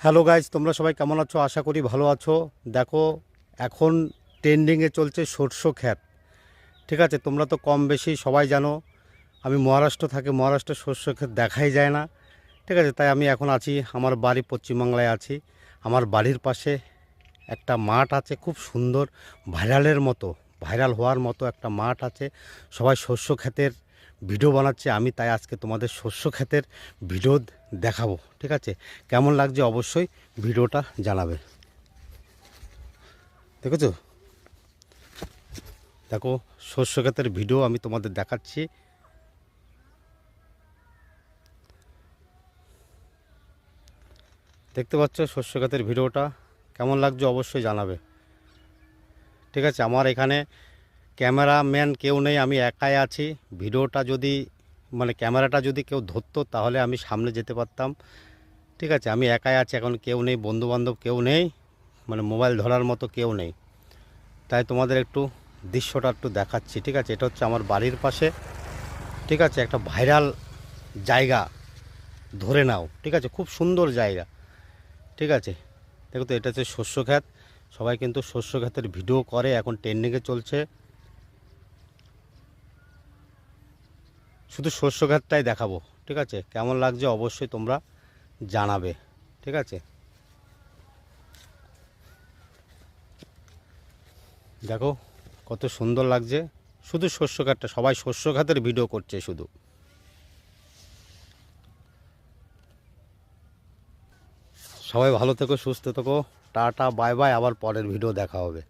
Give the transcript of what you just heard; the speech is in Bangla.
হ্যালো গাইজ, তোমরা সবাই কেমন আছো? আশা করি ভালো আছো। দেখো, এখন ট্রেন্ডিংয়ে চলছে সর্ষ ক্ষেত। ঠিক আছে, তোমরা তো কম বেশি সবাই জানো আমি মহারাষ্ট্র থাকি, মহারাষ্ট্রের শস্য ক্ষেত দেখাই যায় না। ঠিক আছে, তাই আমি এখন আছি, আমার বাড়ি পশ্চিমবাংলায় আছি। আমার বাড়ির পাশে একটা মাঠ আছে, খুব সুন্দর, ভাইরালের মতো, ভাইরাল হওয়ার মতো একটা মাঠ আছে। সবাই শস্য ক্ষেতের ভিডিও বানাচ্ছে, আমি তাই আজকে তোমাদের শস্য ক্ষেতের ভিডিও দেখাবো। ঠিক আছে, কেমন লাগছে অবশ্যই ভিডিওটা জানাবে। দেখেছো, দেখো শস্য ক্ষেতের ভিডিও আমি তোমাদের দেখাচ্ছি। দেখতে পাচ্ছ শস্য ক্ষেতের ভিডিওটা, কেমন লাগছে অবশ্যই জানাবে। ঠিক আছে, আমার এখানে ক্যামেরাম্যান কেউ নেই, আমি একাই আছি। ভিডিওটা যদি ক্যামেরাটা যদি কেউ ধরতো তাহলে আমি সামনে যেতে পারতাম। ঠিক আছে, আমি একাই আছি, এখন কেউ নেই, বন্ধুবান্ধব কেউ নেই, মোবাইল ধরার মতো কেউ নেই। তাই তোমাদের একটু দৃশ্যটা একটু দেখাচ্ছি। ঠিক আছে, এটা হচ্ছে আমার বাড়ির পাশে। ঠিক আছে, একটা ভাইরাল জায়গা ধরে নাও। ঠিক আছে, খুব সুন্দর জায়গা। ঠিক আছে, দেখো তো, এটা হচ্ছে শস্য ক্ষেত। সবাই কিন্তু শস্য ক্ষেতের ভিডিও করে, এখন ট্রেন্ডিংয়ে চলছে। শুধু শস্য ক্ষেতটাই দেখাবো। ঠিক আছে, কেমন লাগছে অবশ্যই তোমরা জানাবে। ঠিক আছে, দেখো কত সুন্দর লাগছে। শুধু শস্য ক্ষেতটা, সবাই শস্য ক্ষেতের ভিডিও করছে শুধু। সবাই ভালো থেকো, সুস্থ থেকো। টাটা, বাই বাই, আবার পরের ভিডিও দেখা হবে।